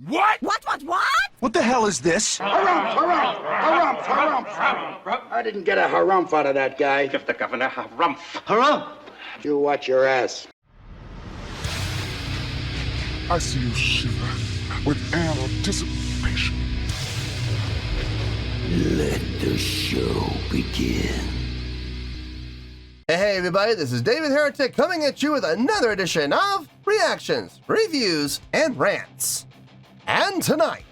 What? What? What the hell is this? Harumph. I didn't get a harumph out of that guy. Give the governor harumph. Harumph! You watch your ass. I see you shiver with anticipation. Let the show begin. Hey everybody, this is David Heretic coming at you with another edition of Reactions, Reviews, and Rants. And tonight...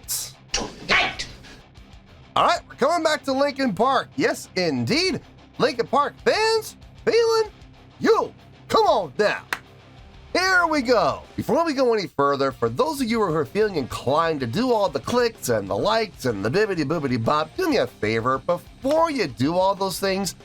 Alright, we're coming back to Linkin Park. Yes, indeed. Linkin Park fans, feeling you. Come on now. Here we go. Before we go any further, for those of you who are feeling inclined to do all the clicks and the likes and the bibbity-boobity bop, do me a favor. Before you do all those things,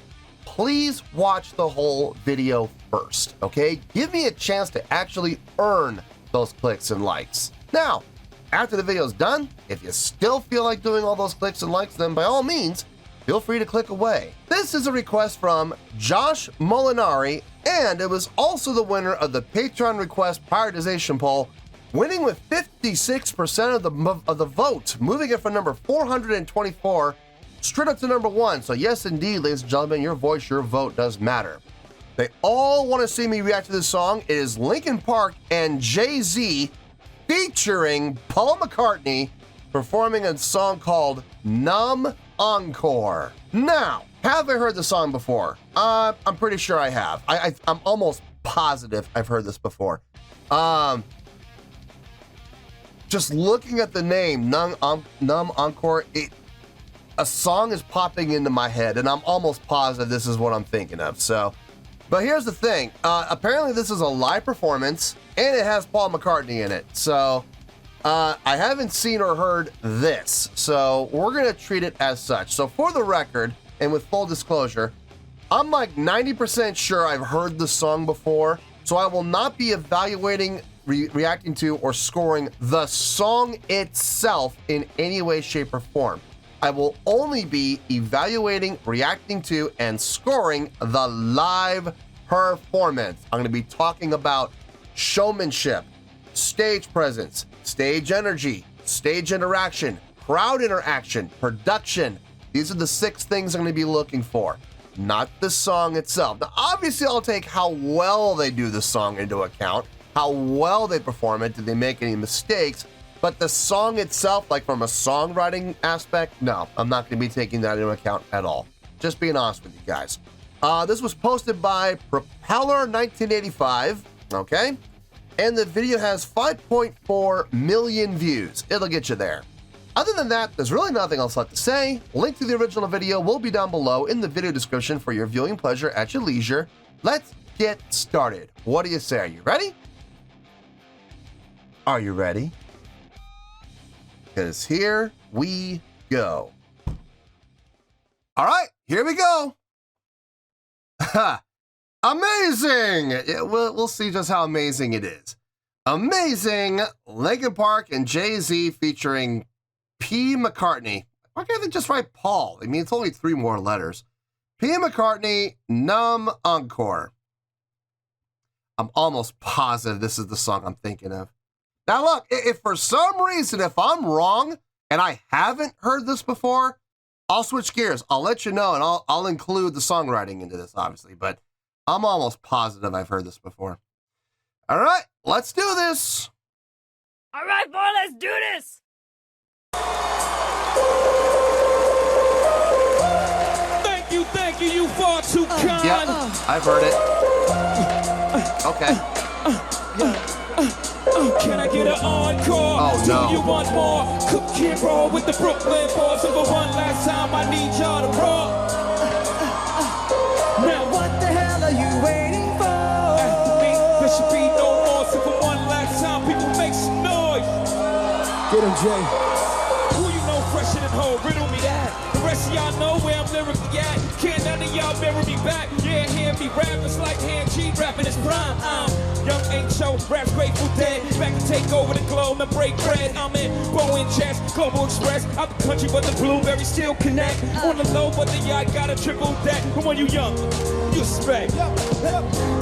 please watch the whole video first, okay? Give me a chance to actually earn those clicks and likes. Now, after the video's done, if you still feel like doing all those clicks and likes, then by all means, feel free to click away. This is a request from Josh Molinari, and it was also the winner of the Patreon request prioritization poll, winning with 56% of the vote, moving it from number 424 straight up to number 1. So yes, indeed, ladies and gentlemen, your voice, your vote does matter. They all want to see me react to this song. It is Linkin Park and Jay-Z featuring Paul McCartney performing a song called Numb Encore. Now, have I heard the song before? I'm pretty sure I have. I'm almost positive I've heard this before. Just looking at the name, Numb Encore, a song is popping into my head, and I'm almost positive this is what I'm thinking of. So, but here's the thing. Apparently this is a live performance, and it has Paul McCartney in it. So, I haven't seen or heard this, so we're gonna treat it as such. So for the record, and with full disclosure, I'm like 90% sure I've heard the song before, so I will not be evaluating, reacting to, or scoring the song itself in any way, shape, or form. I will only be evaluating, reacting to, and scoring the live performance. I'm gonna be talking about showmanship, stage presence, stage energy, stage interaction, crowd interaction, production. These are the 6 things I'm going to be looking for, not the song itself. Now, obviously, I'll take how well they do the song into account, how well they perform it, did they make any mistakes, but the song itself, like from a songwriting aspect, no, I'm not going to be taking that into account at all. Just being honest with you guys. This was posted by Propeller 1985, okay? And the video has 5.4 million views. It'll get you there. Other than that, there's really nothing else left to say. Link to the original video will be down below in the video description for your viewing pleasure at your leisure. Let's get started. What do you say? Are you ready? Are you ready? Because here we go. All right, here we go. Amazing! We'll see just how amazing it is. Amazing! Linkin Park and Jay-Z featuring P. McCartney. Why can't they just write Paul? I mean, it's only 3 more letters. P. McCartney, Numb Encore. I'm almost positive this is the song I'm thinking of. Now look, if for some reason, if I'm wrong and I haven't heard this before, I'll switch gears. I'll let you know, and I'll include the songwriting into this, obviously, but I'm almost positive I've heard this before. All right, let's do this. All right, boy, let's do this. Thank you, you far too kind. Yep, I've heard it. Okay. Can I get an encore? Oh, no. Do you want more? Cook and roll with the Brooklyn boys. And for one last time, I need y'all to roll. Now, what the hell are you waiting for? There should be no more. So for one last time, people make some noise. Get him, Jay. Who you know fresher than whole? Riddle me that. The rest of y'all know where I'm lyrically at. Can't none of y'all mirror me back. Yeah, hear me rap. It's like hand G rapping his prime. Young ain't show, rap's Grateful Dead. Back to take over the globe and break bread. I'm in Boeing Jets, Global Express. Out the country, but the blueberries still connect. On the low, but the yacht got a triple deck. But when you young, you suspect.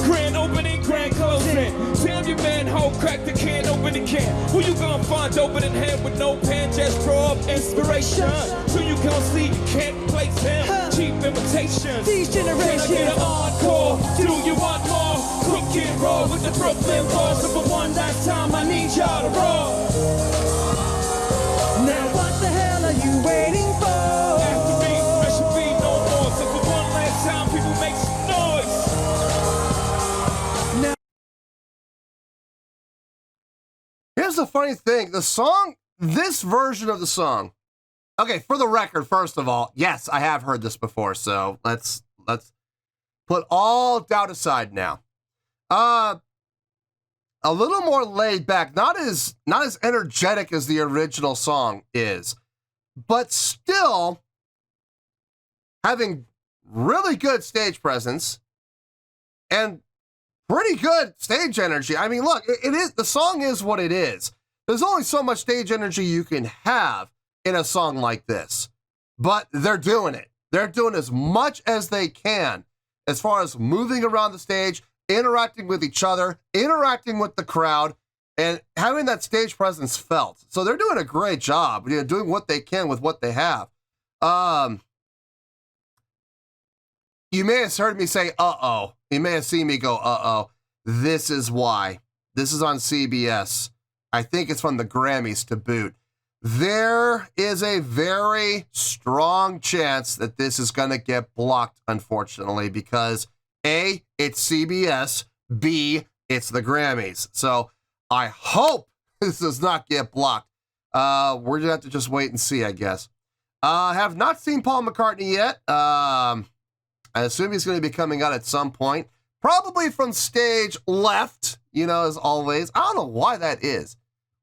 Grand opening, grand closing. Damn your manhole, crack the can, open the can. Who you gonna find open in hand with no pen? Just draw up inspiration. So you gon' see you can't replace him. Cheap imitations. These generations. Can I get an encore? Do you want more? Quick and raw with the Brooklyn bars. So for one last time, I need y'all to roll. Now what the hell are you waiting for? After me, there should be no more. So for one last time, people make some noise. Here's the funny thing. The song, this version of the song, okay, for the record, first of all, yes, I have heard this before, so let's put all doubt aside now. A little more laid back, not as energetic as the original song is, but still having really good stage presence and pretty good stage energy. I mean, look, it is, the song is what it is. There's only so much stage energy you can have in a song like this, but they're doing it. They're doing as much as they can as far as moving around the stage, interacting with each other, interacting with the crowd, and having that stage presence felt. So they're doing a great job, doing what they can with what they have. You may have heard me say, uh-oh. You may have seen me go, uh-oh. This is why. This is on CBS. I think it's from the Grammys to boot. There is a very strong chance that this is going to get blocked, unfortunately, because A, it's CBS, B, it's the Grammys. So I hope this does not get blocked. We're going to have to just wait and see, I guess. I have not seen Paul McCartney yet. I assume he's going to be coming out at some point, probably from stage left, as always. I don't know why that is.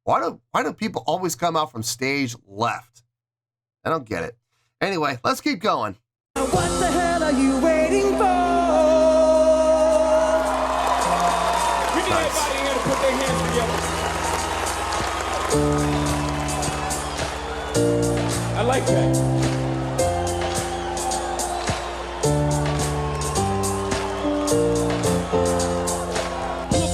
Why do people always come out from stage left? I don't get it. Anyway, let's keep going. What the hell are you waiting for? We need everybody here to put their hands together. I like that.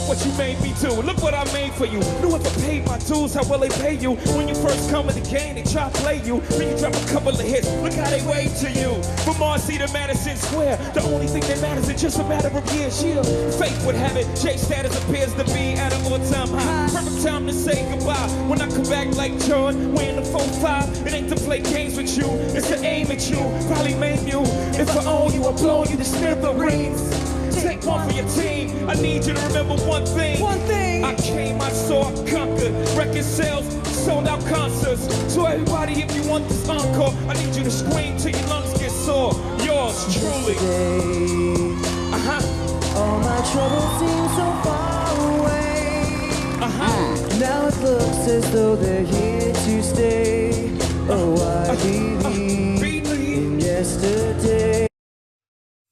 What you made me do, look what I made for you. Knew if I paid my dues, how well they pay you. When you first come in the game, they try to play you. Then you drop a couple of hits, look how they wave to you. From Marcy to Madison Square, the only thing that matters is just a matter of years, yeah. Fate would have it, J status appears to be at an all-time high. Perfect time to say goodbye. When I come back like Jordan, wearing the 4-5. It ain't to play games with you, it's to aim at you. Probably maim you, if I own you, I blow you to smithereens. Take one for your team. I need you to remember one thing. One thing. I came, I saw, I conquered. Record sales, sold out concerts. So everybody, if you want this encore, I need you to scream till your lungs get sore. Yours truly. All my troubles seem so far away. Now it looks as though they're here to stay. Oh, I believe in yesterday.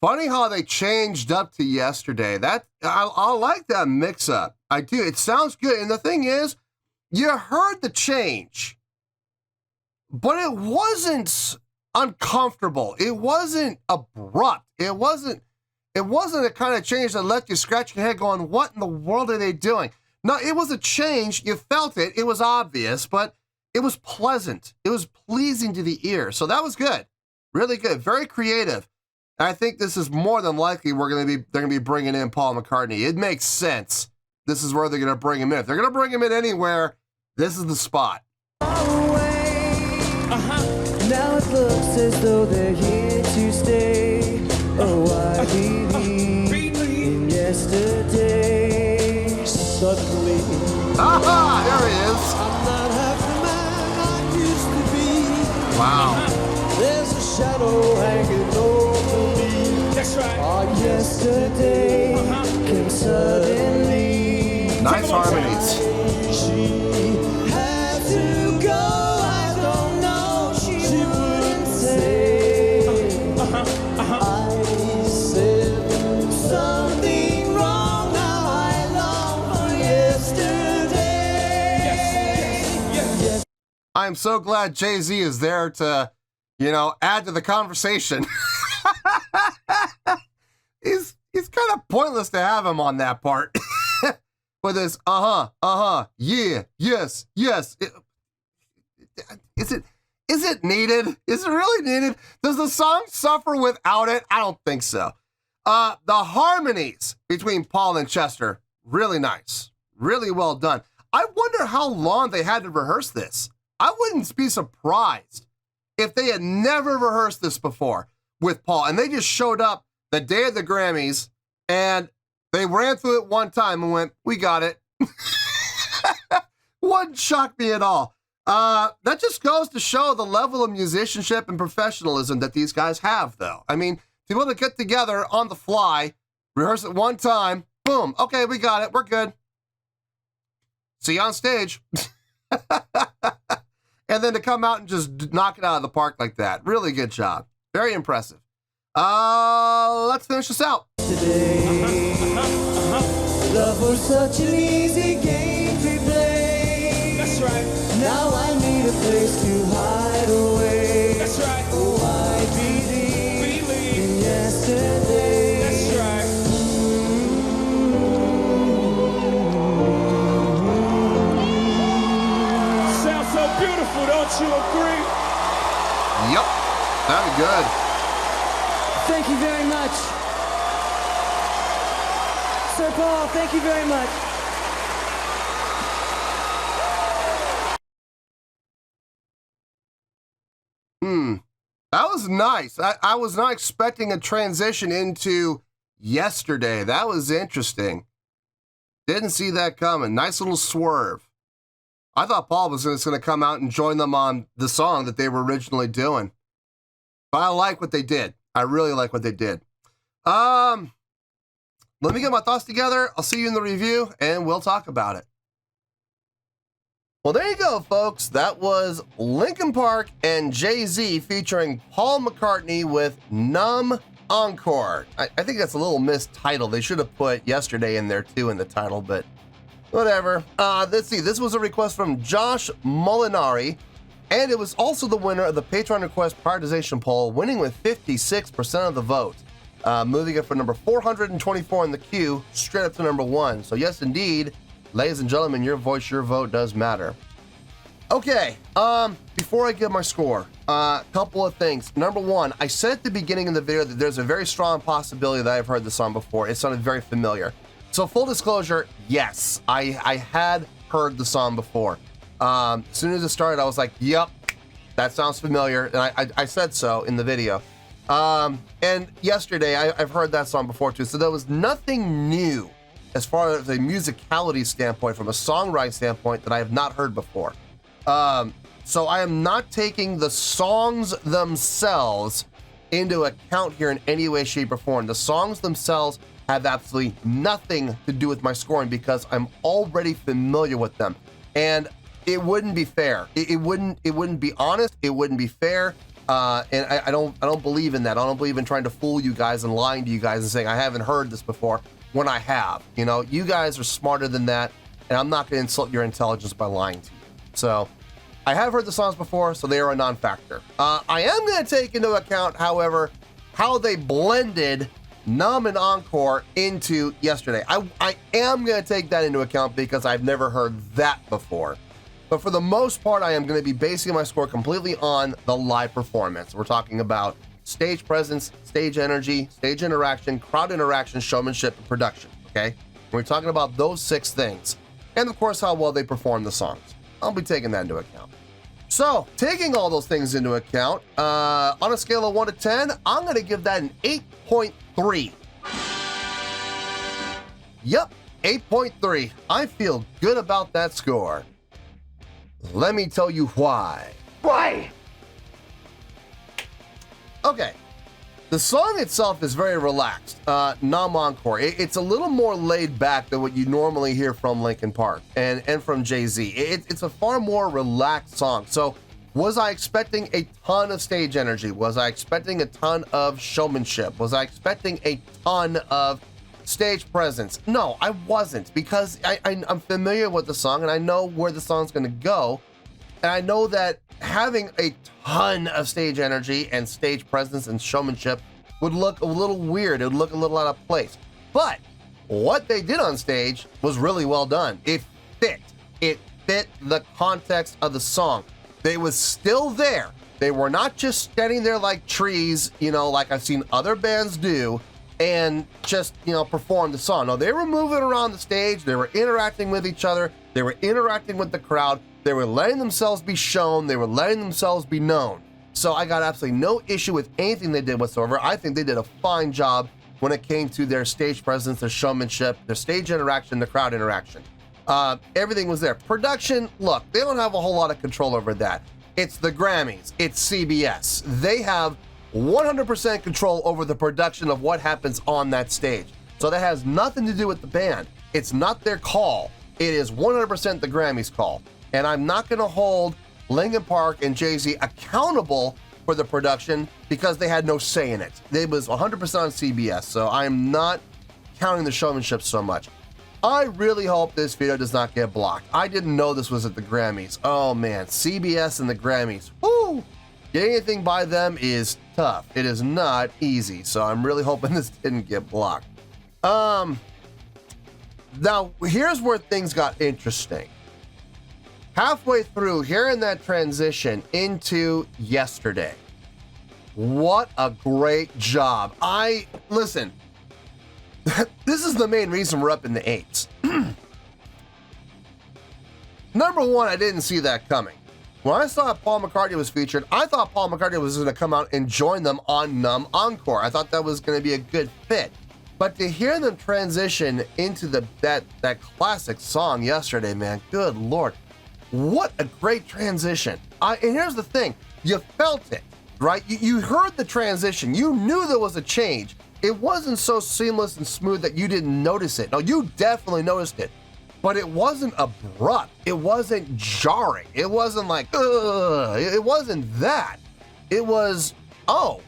Funny how they changed up to yesterday. That I like that mix-up. I do. It sounds good. And the thing is, you heard the change, but it wasn't uncomfortable. It wasn't abrupt. It wasn't a kind of change that left you scratch your head going, what in the world are they doing? No, it was a change. You felt it. It was obvious, but it was pleasant. It was pleasing to the ear. So that was good. Really good. Very creative. I think this is more than likely they're going to be bringing in Paul McCartney. It makes sense. This is where they're going to bring him in. If they're going to bring him in anywhere, this is the spot. Now it looks as though they're here to stay. Oh, I believe in yesterday. Suddenly, Aha! There he is. I'm not half the man I used to be. Wow. There's a shadow hanging over me. That's right. Our yesterday came suddenly. Nice harmonies. She had to go. I don't know. She wouldn't say. I said something wrong. Now I long for yesterday. Yes. I'm so glad Jay-Z is there to, add to the conversation. He's It's kind of pointless to have him on that part. With this, yeah, yes. Is it needed? Is it really needed? Does the song suffer without it? I don't think so. The harmonies between Paul and Chester, really nice. Really well done. I wonder how long they had to rehearse this. I wouldn't be surprised if they had never rehearsed this before with Paul and they just showed up the day of the Grammys and they ran through it one time and went, we got it. Wouldn't shock me at all. That just goes to show the level of musicianship and professionalism that these guys have, though. I mean, to be able to get together on the fly, rehearse it one time, boom, okay, we got it, we're good. See you on stage. And then to come out and just knock it out of the park like that. Really good job. Very impressive. Let's finish this out. Today, love was such an easy game to play. That's right. Now I need a place to hide away. That's right. Oh, I believe in yesterday. That's right. Sounds so beautiful, don't you agree? Yep, sounded good. Thank you very much. Sir Paul, thank you very much. That was nice. I was not expecting a transition into yesterday. That was interesting. Didn't see that coming. Nice little swerve. I thought Paul was just going to come out and join them on the song that they were originally doing. But I like what they did. I really like what they did. Let me get my thoughts together. I'll see you in the review, and we'll talk about it. Well, there you go, folks. That was Linkin Park and Jay-Z featuring Paul McCartney with Numb Encore. I think that's a little mistitled. They should have put yesterday in there, too, in the title, but whatever. Let's see. This was a request from Josh Molinari, and it was also the winner of the Patreon request prioritization poll, winning with 56% of the vote, moving it from number 424 in the queue straight up to number 1. So yes, indeed, ladies and gentlemen, your voice, your vote does matter. Okay, before I give my score, a couple of things. Number one, I said at the beginning of the video that there's a very strong possibility that I've heard the song before. It sounded very familiar. So full disclosure, yes, I had heard the song before. As soon as it started, I was like, yep, that sounds familiar. And I said so in the video. And yesterday, I've heard that song before too. So there was nothing new as far as a musicality standpoint, from a songwriting standpoint, that I have not heard before. So I am not taking the songs themselves into account here in any way, shape, or form. The songs themselves have absolutely nothing to do with my scoring because I'm already familiar with them. And it wouldn't be fair. It wouldn't be honest. It wouldn't be fair. And I don't believe in that. I don't believe in trying to fool you guys and lying to you guys and saying I haven't heard this before when I have. You know, you guys are smarter than that, and I'm not going to insult your intelligence by lying to you. So I have heard the songs before, so they are a non-factor. I am going to take into account, however, how they blended Numb and Encore into yesterday. I am going to take that into account because I've never heard that before. But for the most part, I am going to be basing my score completely on the live performance. We're talking about stage presence, stage energy, stage interaction, crowd interaction, showmanship, and production, okay? We're talking about those 6 things. And of course, how well they perform the songs. I'll be taking that into account. So, taking all those things into account, on a scale of 1 to 10, I'm going to give that an 8.3. Yep, 8.3. I feel good about that score. Let me tell you why. Why? Okay, the song itself is very relaxed. Numb Encore. It's a little more laid back than what you normally hear from Linkin Park and from Jay-Z. It's a far more relaxed song. So, was I expecting a ton of stage energy? Was I expecting a ton of showmanship? Was I expecting a ton of stage presence? No, I wasn't, because I'm familiar with the song and I know where the song's going to go. And I know that having a ton of stage energy and stage presence and showmanship would look a little weird. It would look a little out of place. But what they did on stage was really well done. It fit the context of the song. They was still there. They were not just standing there like trees, like I've seen other bands do, and just, perform the song. No, they were moving around the stage. They were interacting with each other. They were interacting with the crowd. They were letting themselves be shown. They were letting themselves be known. So I got absolutely no issue with anything they did whatsoever. I think they did a fine job when it came to their stage presence, their showmanship, their stage interaction, the crowd interaction. Everything was there. Production, look, they don't have a whole lot of control over that. It's the Grammys. It's CBS. They have 100% control over the production of what happens on that stage. So that has nothing to do with the band. It's not their call. It is 100% the Grammys call. And I'm not going to hold Linkin Park and Jay-Z accountable for the production because they had no say in it. It was 100% on CBS, so I'm not counting the showmanship so much. I really hope this video does not get blocked. I didn't know this was at the Grammys. Oh man, CBS and the Grammys. Woo! Getting anything by them is tough. It is not easy, so I'm really hoping this didn't get blocked. Now, here's where things got interesting. Halfway through, hearing that transition into yesterday. What a great job. Listen, this is the main reason we're up in the 8s. Number one, I didn't see that coming. When I saw Paul McCartney was featured, I thought Paul McCartney was going to come out and join them on Numb Encore. I thought that was going to be a good fit. But to hear them transition into that classic song yesterday, man, good Lord. What a great transition. And here's the thing. You felt it, right? You heard the transition. You knew there was a change. It wasn't so seamless and smooth that you didn't notice it. No, you definitely noticed it. But it wasn't abrupt. It wasn't jarring. It wasn't like, ugh. It wasn't that. It was, oh,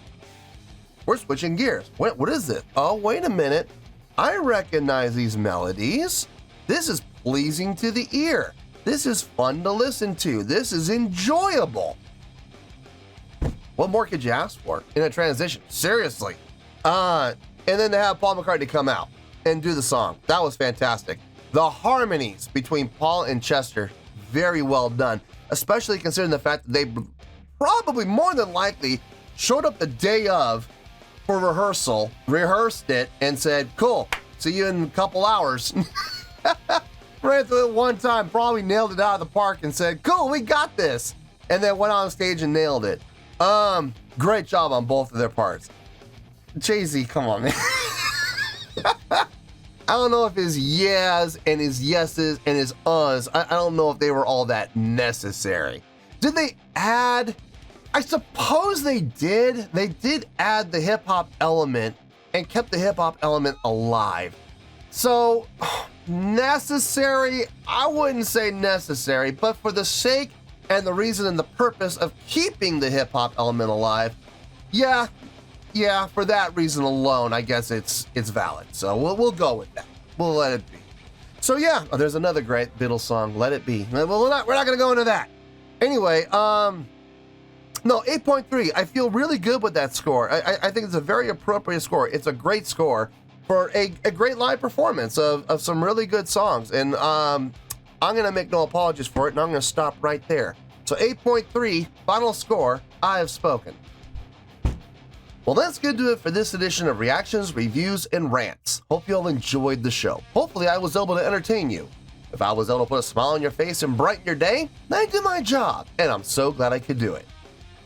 we're switching gears. What is it? Oh, wait a minute. I recognize these melodies. This is pleasing to the ear. This is fun to listen to. This is enjoyable. What more could you ask for in a transition? Seriously. And then to have Paul McCartney come out and do the song. That was fantastic. The harmonies between Paul and Chester, very well done, especially considering the fact that they probably more than likely showed up the day of for rehearsal, rehearsed it, and said, cool, see you in a couple hours. Ran through it one time, probably nailed it out of the park and said, cool, we got this. And then went on stage and nailed it. Great job on both of their parts. Jay-Z, come on, man. I don't know if his yeahs and his yeses and his uhs, I don't know if they were all that necessary. Did they add? I suppose they did. They did add the hip-hop element and kept the hip-hop element alive. So, necessary? I wouldn't say necessary, but for the sake and the reason and the purpose of keeping the hip-hop element alive, yeah, for that reason alone, I guess it's valid. So we'll go with that. We'll let it be. So yeah, there's another great Beatles song, Let It Be. Well, we're not going to go into that. Anyway, no, 8.3. I feel really good with that score. I think it's a very appropriate score. It's a great score for a great live performance of some really good songs. And I'm going to make no apologies for it, and I'm going to stop right there. So 8.3, final score, I have spoken. Well, that's going to do it for this edition of Reactions, Reviews, and Rants. Hope you all enjoyed the show. Hopefully, I was able to entertain you. If I was able to put a smile on your face and brighten your day, then I did my job, and I'm so glad I could do it.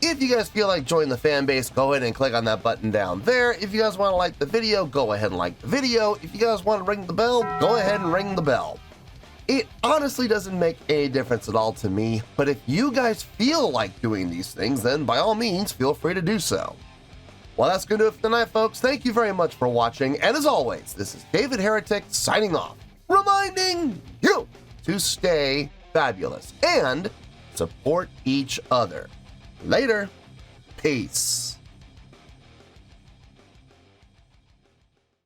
If you guys feel like joining the fan base, go ahead and click on that button down there. If you guys want to like the video, go ahead and like the video. If you guys want to ring the bell, go ahead and ring the bell. It honestly doesn't make any difference at all to me, but if you guys feel like doing these things, then by all means, feel free to do so. Well, that's going to do it for tonight, folks. Thank you very much for watching. And as always, this is David Heretic signing off, reminding you to stay fabulous and support each other. Later. Peace.